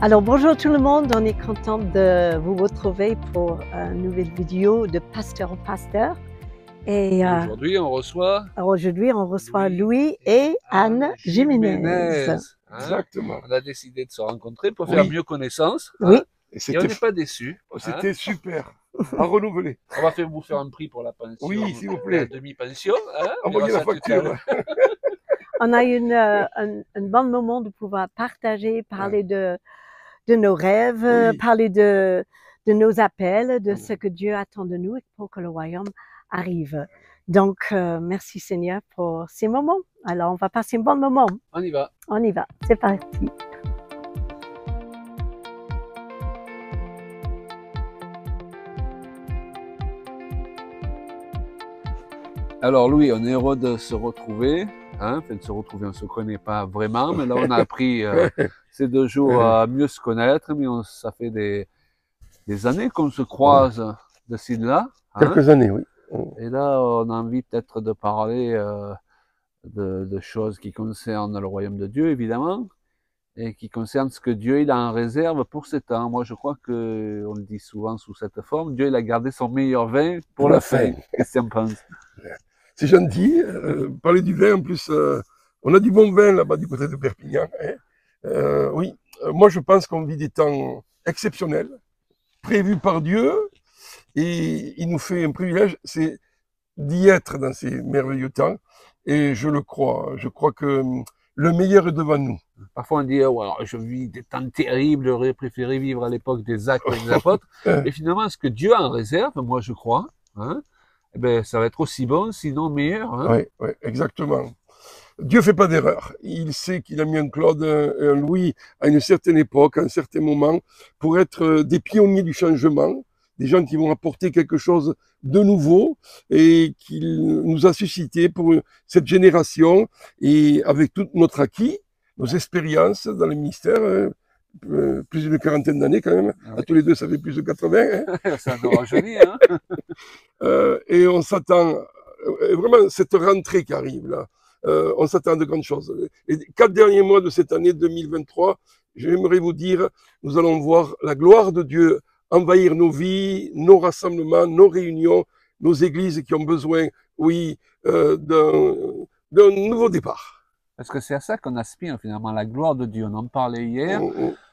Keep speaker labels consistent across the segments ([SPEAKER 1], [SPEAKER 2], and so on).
[SPEAKER 1] Alors bonjour tout le monde, on est content de vous retrouver pour une nouvelle vidéo de Pasteur au Pasteur. Et
[SPEAKER 2] aujourd'hui on reçoit
[SPEAKER 1] Louis et Anne Jiménez.
[SPEAKER 2] Exactement. On a décidé de se rencontrer pour faire mieux connaissance.
[SPEAKER 1] Oui.
[SPEAKER 2] Et on n'est pas déçus.
[SPEAKER 3] C'était super. À renouveler.
[SPEAKER 2] On va vous faire un prix pour la pension.
[SPEAKER 3] Oui, s'il vous plaît.
[SPEAKER 2] La demi-pension.
[SPEAKER 3] Envoyez la facture.
[SPEAKER 1] On a eu un bon moment de pouvoir partager, parler de nos rêves, parler de nos appels, de ce que Dieu attend de nous pour que le royaume arrive. Donc, merci Seigneur pour ces moments. Alors, on va passer un bon moment.
[SPEAKER 2] On y va.
[SPEAKER 1] On y va. C'est parti.
[SPEAKER 2] Alors Louis, on est heureux de se retrouver. Enfin, de se retrouver, on ne se connaît pas vraiment, mais là on a appris ces 2 jours à mieux se connaître, mais ça fait des années qu'on se croise de ci de là.
[SPEAKER 3] Quelques années, oui.
[SPEAKER 2] Et là, on a envie peut-être de parler de choses qui concernent le royaume de Dieu, évidemment, et qui concernent ce que Dieu il a en réserve pour ces temps. Moi, je crois que, on le dit souvent sous cette forme, Dieu il a gardé son meilleur vin pour la fin. Qu'est-ce que tu en penses?
[SPEAKER 3] C'est gentil. Parler du vin, en plus, on a du bon vin là-bas du côté de Perpignan. Oui, moi je pense qu'on vit des temps exceptionnels, prévus par Dieu, et il nous fait un privilège, c'est d'y être dans ces merveilleux temps, et je le crois. Je crois que le meilleur est devant nous.
[SPEAKER 2] Parfois on dit, oh, alors, je vis des temps terribles, j'aurais préféré vivre à l'époque des actes et des apôtres. Et finalement, ce que Dieu a en réserve, moi je crois, eh ben, ça va être aussi bon, sinon meilleur.
[SPEAKER 3] Oui, exactement. Dieu fait pas d'erreur. Il sait qu'il a mis un Claude et un Louis à une certaine époque, à un certain moment, pour être des pionniers du changement, des gens qui vont apporter quelque chose de nouveau et qu'il nous a suscité pour cette génération, et avec tout notre acquis, nos expériences dans le ministère, plus d'une quarantaine d'années quand même. À tous les deux, ça fait plus de 80.
[SPEAKER 2] Ça nous rajeunit.
[SPEAKER 3] Et on s'attend, vraiment, cette rentrée qui arrive là, on s'attend à de grandes choses. Les 4 derniers mois de cette année 2023, j'aimerais vous dire, nous allons voir la gloire de Dieu envahir nos vies, nos rassemblements, nos réunions, nos églises qui ont besoin, d'un nouveau départ.
[SPEAKER 2] Parce que c'est à ça qu'on aspire finalement, la gloire de Dieu. On en parlait hier.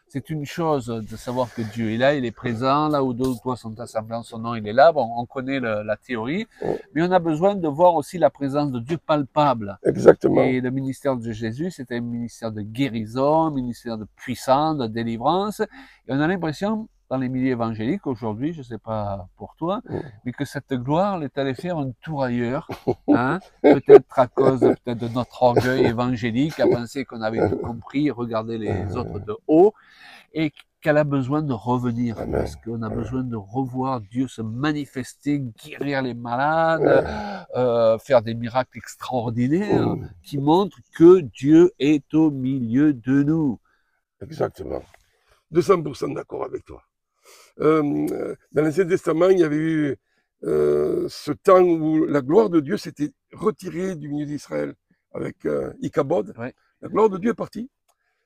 [SPEAKER 2] C'est une chose de savoir que Dieu est là, il est présent, là où 2 ou 3 sont assemblés en son nom, il est là. Bon, on connaît la théorie, mais on a besoin de voir aussi la présence de Dieu palpable.
[SPEAKER 3] Exactement.
[SPEAKER 2] Et le ministère de Jésus, c'était un ministère de guérison, un ministère de puissance, de délivrance. Et on a l'impression, dans les milieux évangéliques aujourd'hui, je ne sais pas pour toi, mais que cette gloire, elle est allée faire un tour ailleurs, peut-être à cause de notre orgueil évangélique, à penser qu'on avait tout compris, regarder les autres de haut, et qu'elle a besoin de revenir, parce qu'on a besoin de revoir Dieu se manifester, guérir les malades, faire des miracles extraordinaires qui montrent que Dieu est au milieu de nous.
[SPEAKER 3] Exactement. 200% d'accord avec toi. Dans l'Ancien Testament, il y avait eu ce temps où la gloire de Dieu s'était retirée du milieu d'Israël avec Ichabod. La gloire de Dieu est partie.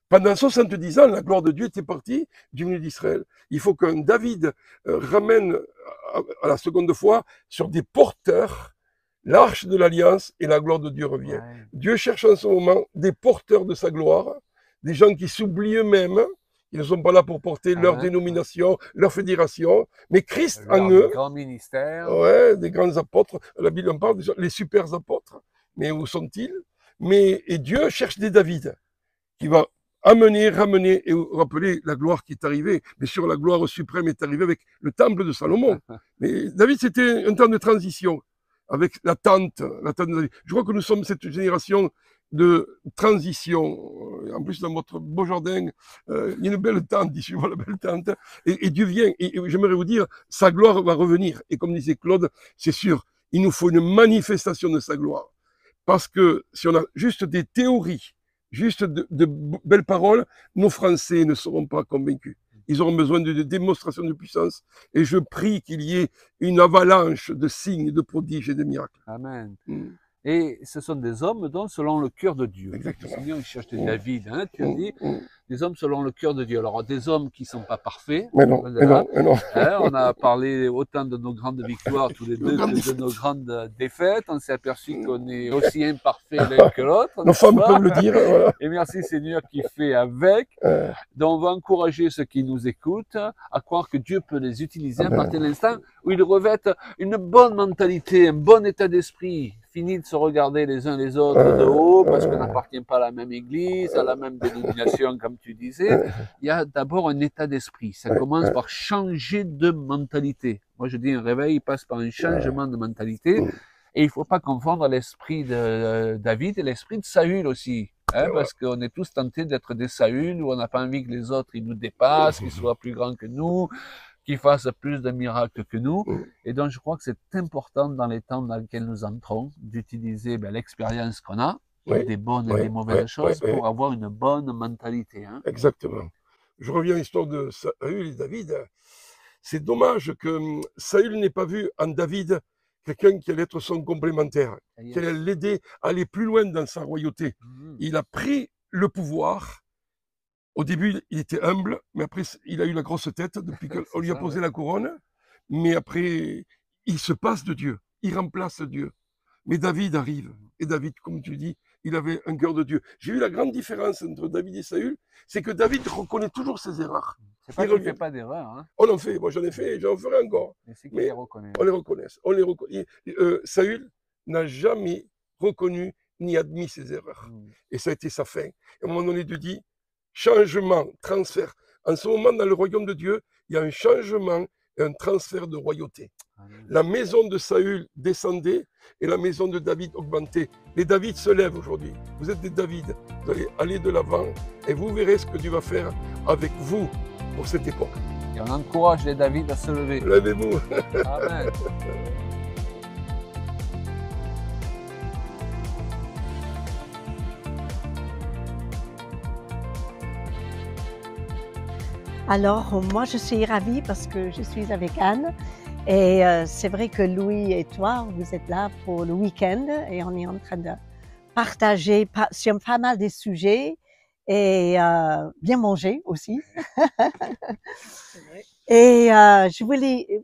[SPEAKER 3] Pendant 70 ans, la gloire de Dieu était partie du milieu d'Israël. Il faut qu'un David ramène à la seconde fois sur des porteurs l'arche de l'alliance, et la gloire de Dieu revient. Dieu cherche en ce moment des porteurs de sa gloire, des gens qui s'oublient eux-mêmes. Ils ne sont pas là pour porter leur dénomination, leur fédération, mais Christ en eux.
[SPEAKER 2] Des grands ministères.
[SPEAKER 3] Des grands apôtres. La Bible en parle, les super apôtres. Mais où sont-ils? Et Dieu cherche des David qui va amener, ramener et rappeler la gloire qui est arrivée. Bien sûr, la gloire suprême est arrivée avec le temple de Salomon. Mais David, c'était un temps de transition avec la tente de David. Je crois que nous sommes cette génération de transition. En plus, dans votre beau jardin, il y a une belle tente, ici, voilà, la belle tente. Et Dieu vient, et j'aimerais vous dire, sa gloire va revenir. Et comme disait Claude, c'est sûr, il nous faut une manifestation de sa gloire. Parce que si on a juste des théories, juste de belles paroles, nos Français ne seront pas convaincus. Ils auront besoin de démonstrations de puissance. Et je prie qu'il y ait une avalanche de signes, de prodiges et de miracles.
[SPEAKER 2] Amen. Et ce sont des hommes, donc, selon le cœur de Dieu.
[SPEAKER 3] Exactement.
[SPEAKER 2] Le Seigneur, il cherche des David, hein, tu as dit, des hommes selon le cœur de Dieu. Alors, des hommes qui ne sont pas parfaits.
[SPEAKER 3] Mais non, mais non, mais non.
[SPEAKER 2] Hein, on a parlé autant de nos grandes victoires tous les deux que de nos grandes défaites. On s'est aperçu qu'on est aussi imparfaits l'un que l'autre.
[SPEAKER 3] Nos femmes peuvent le dire. Voilà.
[SPEAKER 2] Et merci Seigneur qui fait avec. Donc on va encourager ceux qui nous écoutent à croire que Dieu peut les utiliser à partir de l'instant où ils revêtent une bonne mentalité, un bon état d'esprit. Fini de se regarder les uns les autres de haut parce qu'on n'appartient pas à la même église, à la même dénomination comme tu disais. Il y a d'abord un état d'esprit. Ça commence par changer de mentalité. Moi je dis un réveil il passe par un changement de mentalité. Et il ne faut pas confondre l'esprit de David et l'esprit de Saül aussi. Hein, parce qu'on est tous tentés d'être des Saül où on n'a pas envie que les autres ils nous dépassent, qu'ils soient plus grands que nous, qu'ils fassent plus de miracles que nous. Et donc, je crois que c'est important dans les temps dans lesquels nous entrons d'utiliser l'expérience qu'on a, des bonnes et des mauvaises choses, pour avoir une bonne mentalité. Hein.
[SPEAKER 3] Exactement. Je reviens à l'histoire de Saül et David. C'est dommage que Saül n'ait pas vu en David quelqu'un qui allait être son complémentaire, qui allait l'aider à aller plus loin dans sa royauté. Il a pris le pouvoir. Au début, il était humble, mais après, il a eu la grosse tête depuis qu'on lui a posé la couronne. Mais après, il se passe de Dieu, il remplace Dieu. Mais David arrive, et David, comme tu dis, il avait un cœur de Dieu. J'ai vu la grande différence entre David et Saül, c'est que David reconnaît toujours ses erreurs.
[SPEAKER 2] C'est pas qu'il ne fait pas d'erreur. Hein.
[SPEAKER 3] On en fait, moi j'en ai fait, et j'en ferai encore. Mais on les reconnaît. Saül n'a jamais reconnu ni admis ses erreurs. Et ça a été sa fin. Et à un moment donné, Dieu dit, changement, transfert. En ce moment, dans le royaume de Dieu, il y a un changement et un transfert de royauté. La maison de Saül descendait et la maison de David augmentait. Les David se lèvent aujourd'hui. Vous êtes des David. Vous allez aller de l'avant et vous verrez ce que Dieu va faire avec vous pour cette époque.
[SPEAKER 2] Et on encourage les David à se lever.
[SPEAKER 3] Levez-vous.
[SPEAKER 2] Amen.
[SPEAKER 1] Alors, moi, je suis ravie parce que je suis avec Anne. Et c'est vrai que Louis et toi, vous êtes là pour le week-end et on est en train de partager sur pas mal des sujets et bien manger aussi. Et je voulais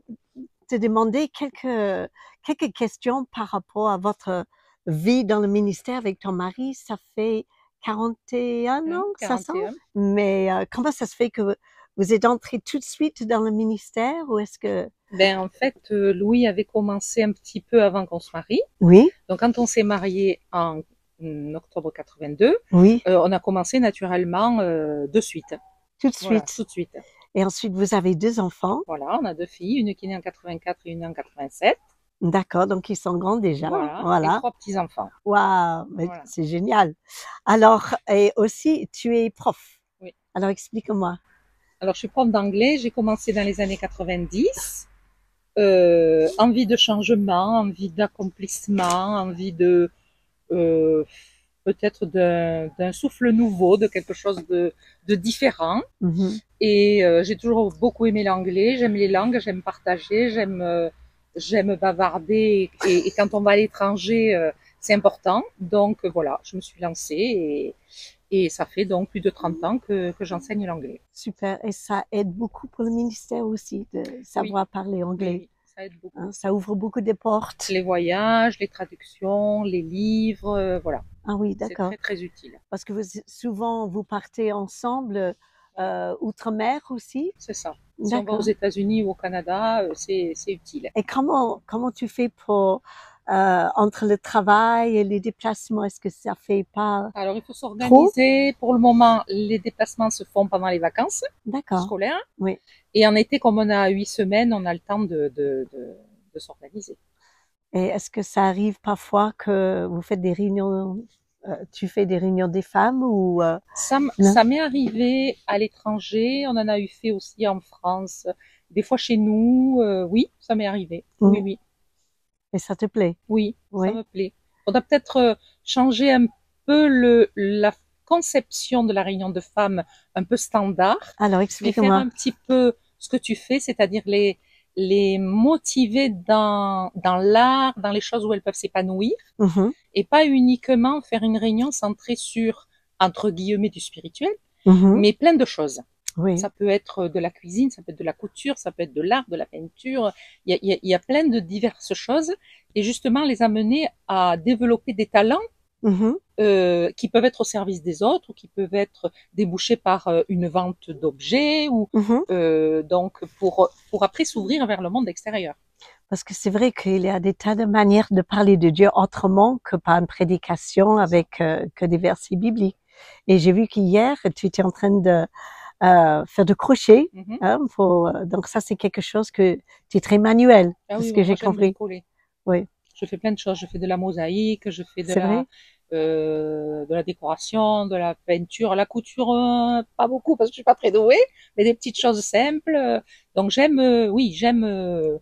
[SPEAKER 1] te demander quelques questions par rapport à votre vie dans le ministère avec ton mari. Ça fait 41 ans que ça sent. Mais comment ça se fait que vous êtes entré tout de suite dans le ministère ou est-ce que...
[SPEAKER 4] En fait, Louis avait commencé un petit peu avant qu'on se marie.
[SPEAKER 1] Oui.
[SPEAKER 4] Donc, quand on s'est marié en octobre 82,
[SPEAKER 1] oui.
[SPEAKER 4] On a commencé naturellement de suite.
[SPEAKER 1] Tout de suite.
[SPEAKER 4] Voilà, tout de suite.
[SPEAKER 1] Et ensuite, vous avez 2 enfants.
[SPEAKER 4] Voilà, on a 2 filles, une qui est née en 84 et une en 87.
[SPEAKER 1] D'accord, donc ils sont grands déjà.
[SPEAKER 4] Voilà. Et 3 petits-enfants.
[SPEAKER 1] Waouh, voilà. C'est génial. Alors, et aussi, tu es prof.
[SPEAKER 4] Oui.
[SPEAKER 1] Alors, explique-moi.
[SPEAKER 4] Alors, je suis prof d'anglais, j'ai commencé dans les années 90. Envie de changement, envie d'accomplissement, envie de peut-être d'un souffle nouveau, de quelque chose de différent. Et j'ai toujours beaucoup aimé l'anglais, j'aime les langues, j'aime partager, j'aime bavarder et quand on va à l'étranger, c'est important. Donc voilà, je me suis lancée et ça fait donc plus de 30 ans que j'enseigne l'anglais.
[SPEAKER 1] Super, et ça aide beaucoup pour le ministère aussi de savoir parler anglais.
[SPEAKER 4] Oui, ça aide beaucoup.
[SPEAKER 1] Hein, ça ouvre beaucoup de portes.
[SPEAKER 4] Les voyages, les traductions, les livres, voilà.
[SPEAKER 1] Ah oui, d'accord.
[SPEAKER 4] C'est très, très utile.
[SPEAKER 1] Parce que souvent, vous partez ensemble outre-mer aussi.
[SPEAKER 4] C'est ça. Si on va aux États-Unis ou au Canada, c'est utile.
[SPEAKER 1] Et comment tu fais pour entre le travail et les déplacements, est-ce que ça fait pas...
[SPEAKER 4] Alors, il faut s'organiser. Pour le moment, les déplacements se font pendant les vacances scolaires.
[SPEAKER 1] Oui.
[SPEAKER 4] Et en été, comme on a 8 semaines, on a le temps de s'organiser.
[SPEAKER 1] Et est-ce que ça arrive parfois que vous faites des réunions, tu fais des réunions des femmes ou...
[SPEAKER 4] Ça m'est arrivé à l'étranger, on en a eu fait aussi en France, des fois chez nous, oui, ça m'est arrivé. Oui, oui.
[SPEAKER 1] Et ça te plaît?
[SPEAKER 4] Oui, ça me plaît. On a peut-être changé un peu la conception de la réunion de femmes un peu standard.
[SPEAKER 1] Alors, explique-moi.
[SPEAKER 4] Faire un petit peu ce que tu fais, c'est-à-dire les les motiver dans l'art, dans les choses où elles peuvent s'épanouir,
[SPEAKER 1] Mhm.
[SPEAKER 4] et pas uniquement faire une réunion centrée sur, entre guillemets, du spirituel,
[SPEAKER 1] Mhm.
[SPEAKER 4] mais plein de choses.
[SPEAKER 1] Oui.
[SPEAKER 4] Ça peut être de la cuisine, ça peut être de la couture, ça peut être de l'art, de la peinture. Il y a plein de diverses choses, et justement les amener à développer des talents
[SPEAKER 1] Mhm.
[SPEAKER 4] qui peuvent être au service des autres, ou qui peuvent être débouchés par une vente d'objets, ou
[SPEAKER 1] Mhm.
[SPEAKER 4] donc pour après s'ouvrir vers le monde extérieur.
[SPEAKER 1] Parce que c'est vrai qu'il y a des tas de manières de parler de Dieu autrement que par une prédication avec que des versets bibliques. Et j'ai vu qu'hier, tu étais en train de faire de crochet.
[SPEAKER 4] Mhm.
[SPEAKER 1] Hein, donc ça, c'est quelque chose que tu es très manuel,
[SPEAKER 4] Ah
[SPEAKER 1] c'est
[SPEAKER 4] oui,
[SPEAKER 1] ce que
[SPEAKER 4] moi
[SPEAKER 1] j'ai
[SPEAKER 4] j'aime
[SPEAKER 1] compris.
[SPEAKER 4] bricoler.
[SPEAKER 1] Oui,
[SPEAKER 4] Je fais plein de choses. Je fais de la mosaïque, je fais
[SPEAKER 1] c'est vrai.
[SPEAKER 4] de la décoration, de la peinture, la couture, pas beaucoup parce que je suis pas très douée, mais des petites choses simples. Donc j'aime, oui, j'aime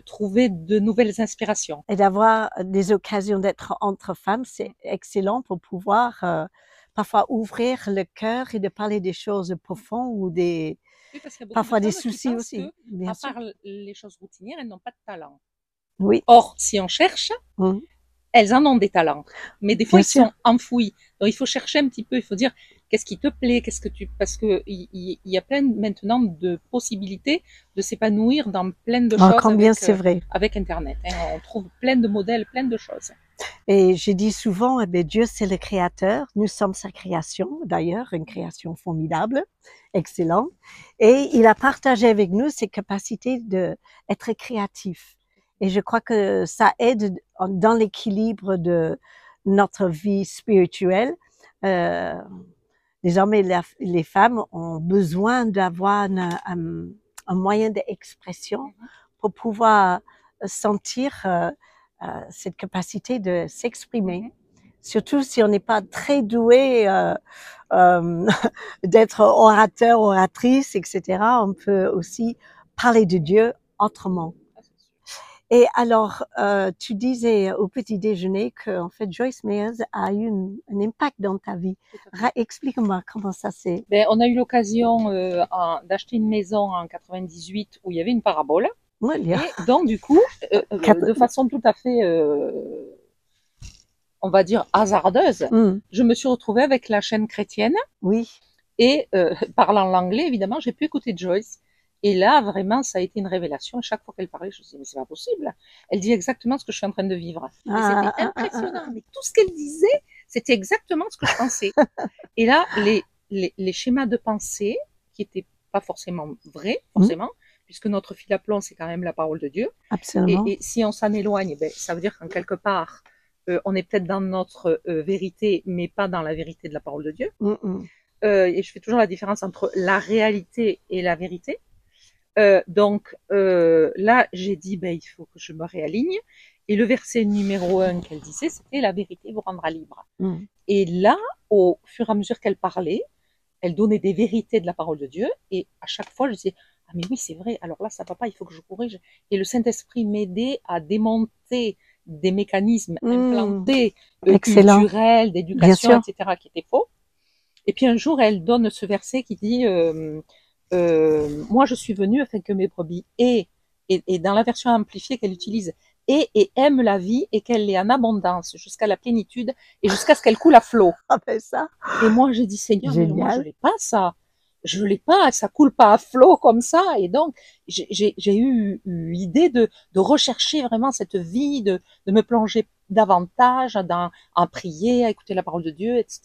[SPEAKER 4] trouver de nouvelles inspirations.
[SPEAKER 1] Et d'avoir des occasions d'être entre femmes, c'est excellent pour pouvoir parfois ouvrir le cœur et de parler des choses profondes ou des
[SPEAKER 4] Oui, parce qu'il y a beaucoup
[SPEAKER 1] parfois
[SPEAKER 4] de
[SPEAKER 1] des
[SPEAKER 4] femmes qui
[SPEAKER 1] soucis
[SPEAKER 4] pensent
[SPEAKER 1] aussi,
[SPEAKER 4] que,
[SPEAKER 1] bien
[SPEAKER 4] à
[SPEAKER 1] sûr.
[SPEAKER 4] part les choses routinières, elles n'ont pas de talent.
[SPEAKER 1] Oui,
[SPEAKER 4] Or, si on cherche,
[SPEAKER 1] mhm,
[SPEAKER 4] elles en ont des talents, mais des fois
[SPEAKER 1] bien
[SPEAKER 4] ils
[SPEAKER 1] sûr.
[SPEAKER 4] sont enfouis. Donc il faut chercher un petit peu, il faut dire qu'est-ce qui te plaît, parce que il y a plein maintenant de possibilités de s'épanouir dans plein de
[SPEAKER 1] Oh,
[SPEAKER 4] choses
[SPEAKER 1] combien c'est vrai.
[SPEAKER 4] avec Internet. Hein. On trouve plein de modèles, plein de choses.
[SPEAKER 1] Et je dis souvent, eh bien, Dieu, c'est le créateur. Nous sommes sa création, d'ailleurs, une création formidable, excellent. Et il a partagé avec nous ses capacités d'être créatif. Et je crois que ça aide dans l'équilibre de notre vie spirituelle. Euh, Désormais, les femmes ont besoin d'avoir un moyen d'expression pour pouvoir sentir cette capacité de s'exprimer. Surtout si on n'est pas très doué d'être orateur, oratrice, etc. On peut aussi parler de Dieu autrement. Et alors, tu disais au petit déjeuner que en fait Joyce Meyers a eu un impact dans ta vie. Explique-moi comment ça s'est.
[SPEAKER 4] Ben, on a eu l'occasion d'acheter une maison en 98 où il y avait une parabole.
[SPEAKER 1] Ouais,
[SPEAKER 4] Et donc, du coup, de façon tout à fait, on va dire, hasardeuse, je me suis retrouvée avec la chaîne chrétienne.
[SPEAKER 1] Oui.
[SPEAKER 4] Et parlant l'anglais, évidemment, j'ai pu écouter Joyce. Et là, vraiment, ça a été une révélation. Et chaque fois qu'elle parlait, je me suis dit, mais c'est pas possible. Elle dit exactement ce que je suis en train de vivre. Et c'était impressionnant. Mais tout ce qu'elle disait, c'était exactement ce que je pensais. Et là, les schémas de pensée, qui étaient pas forcément vrais, forcément, puisque notre fil à plomb, c'est quand même la parole de Dieu.
[SPEAKER 1] Absolument.
[SPEAKER 4] Et si on s'en éloigne, ben, ça veut dire qu'en quelque part, on est peut-être dans notre vérité, mais pas dans la vérité de la parole de Dieu. Et je fais toujours la différence entre la réalité et la vérité. Donc là, j'ai dit, ben, il faut que je me réaligne. Et le verset numéro 1 qu'elle disait, c'était la vérité vous rendra libre. Et là, au fur et à mesure qu'elle parlait, elle donnait des vérités de la parole de Dieu. Et à chaque fois, je disais, ah mais oui, c'est vrai. Alors là, ça va pas, il faut que je corrige. Et le Saint-Esprit m'aidait à démonter des mécanismes implantés culturels, d'éducation, etc., qui étaient faux. Et puis un jour, elle donne ce verset qui dit moi je suis venue afin que mes brebis aient, et dans la version amplifiée qu'elle utilise, et aiment la vie et qu'elle l'ait en abondance jusqu'à la plénitude et jusqu'à ce qu'elle coule à flot.
[SPEAKER 1] Ça.
[SPEAKER 4] Et moi j'ai dit Seigneur, mais moi je l'ai pas ça. Je l'ai pas, ça coule pas à flot comme ça. Et donc j'ai eu l'idée de rechercher vraiment cette vie, de me plonger davantage en prier, à écouter la parole de Dieu, etc.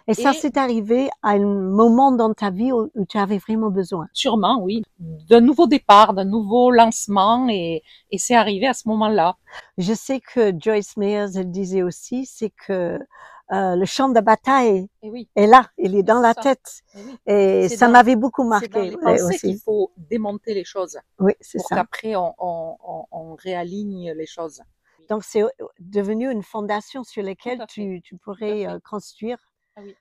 [SPEAKER 1] Et ça, c'est arrivé à un moment dans ta vie où tu avais vraiment besoin.
[SPEAKER 4] Sûrement, oui. D'un nouveau départ, d'un nouveau lancement, et c'est arrivé à ce moment-là.
[SPEAKER 1] Je sais que Joyce Meyers, elle disait aussi, c'est que le champ de bataille est là, il est dans la tête. Et ça m'avait beaucoup marqué.
[SPEAKER 4] C'est dans les pensées qu'il faut démonter les choses.
[SPEAKER 1] Oui, c'est ça.
[SPEAKER 4] Pour qu'après, on réaligne les choses.
[SPEAKER 1] Donc, c'est devenu une fondation sur laquelle tu pourrais construire.
[SPEAKER 4] Ah oui.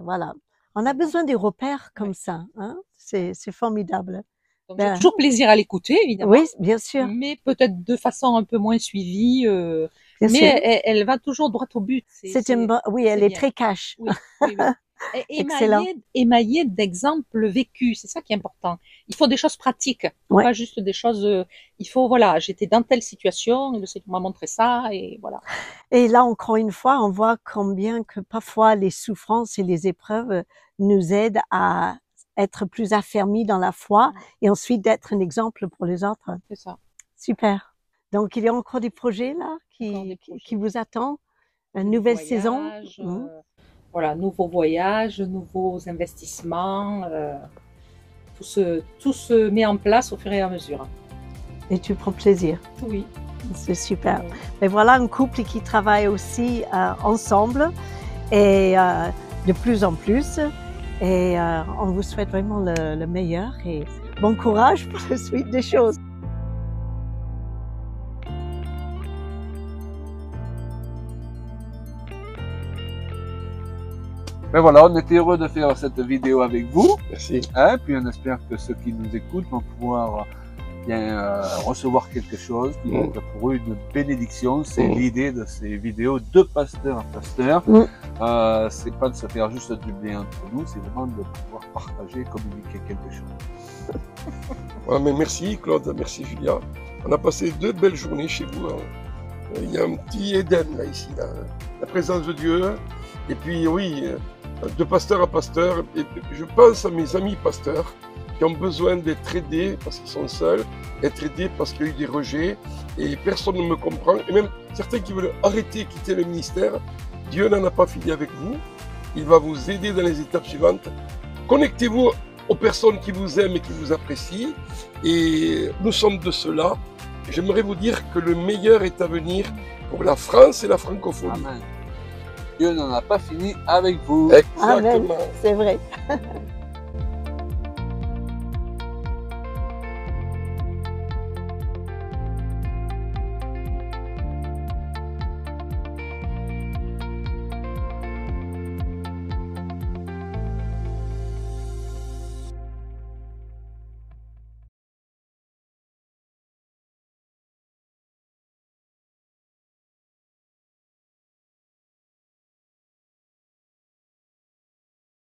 [SPEAKER 1] Voilà. On a besoin des repères comme ça. Hein? C'est formidable.
[SPEAKER 4] Donc, j'ai toujours plaisir à l'écouter, évidemment.
[SPEAKER 1] Oui, bien sûr.
[SPEAKER 4] Mais peut-être de façon un peu moins suivie. Mais elle va toujours droit au but.
[SPEAKER 1] Oui, elle est très cash.
[SPEAKER 4] Oui, oui, oui.
[SPEAKER 1] Excellent.
[SPEAKER 4] Émaillé d'exemples vécus, c'est ça qui est important. Il faut des choses pratiques,
[SPEAKER 1] Ouais.
[SPEAKER 4] pas juste des choses. Il faut, voilà, j'étais dans telle situation, et le Seigneur m'a montré ça, et voilà.
[SPEAKER 1] Et là, encore une fois, on voit combien que parfois les souffrances et les épreuves nous aident à être plus affermis dans la foi et ensuite d'être un exemple pour les autres.
[SPEAKER 4] C'est ça.
[SPEAKER 1] Super. Donc, il y a encore des projets là
[SPEAKER 4] Encore des projets.
[SPEAKER 1] qui vous attendent. Une
[SPEAKER 4] Nouveaux
[SPEAKER 1] nouvelle saison.
[SPEAKER 4] voyages, voilà, nouveaux voyages, nouveaux investissements. Tout se met en place au fur et à mesure.
[SPEAKER 1] Et tu prends plaisir.
[SPEAKER 4] Oui.
[SPEAKER 1] C'est super. Mais voilà un couple qui travaille aussi ensemble et de plus en plus. Et on vous souhaite vraiment le meilleur et bon courage pour la suite des choses.
[SPEAKER 2] Ben voilà, on était heureux de faire cette vidéo avec vous.
[SPEAKER 3] Merci.
[SPEAKER 2] Hein, puis on espère que ceux qui nous écoutent vont pouvoir bien recevoir quelque chose qui va être pour eux une bénédiction. C'est l'idée de ces vidéos de pasteur à pasteur. C'est pas de se faire juste du bien entre nous, c'est vraiment de pouvoir partager, communiquer quelque chose.
[SPEAKER 3] Voilà, mais merci Claude, merci Julia. On a passé 2 belles journées chez vous. Hein. Il y a un petit Éden là, ici, là. La présence de Dieu. Et puis oui, de pasteur à pasteur. Et je pense à mes amis pasteurs qui ont besoin d'être aidés parce qu'ils sont seuls, être aidés parce qu'il y a eu des rejets et personne ne me comprend. Et même certains qui veulent arrêter, quitter le ministère, Dieu n'en a pas fini avec vous. Il va vous aider dans les étapes suivantes. Connectez-vous aux personnes qui vous aiment et qui vous apprécient. Et nous sommes de cela. J'aimerais vous dire que le meilleur est à venir pour la France et la francophonie.
[SPEAKER 2] Amen. Dieu n'en a pas fini avec vous.
[SPEAKER 3] Exactement.
[SPEAKER 1] Amen. C'est vrai.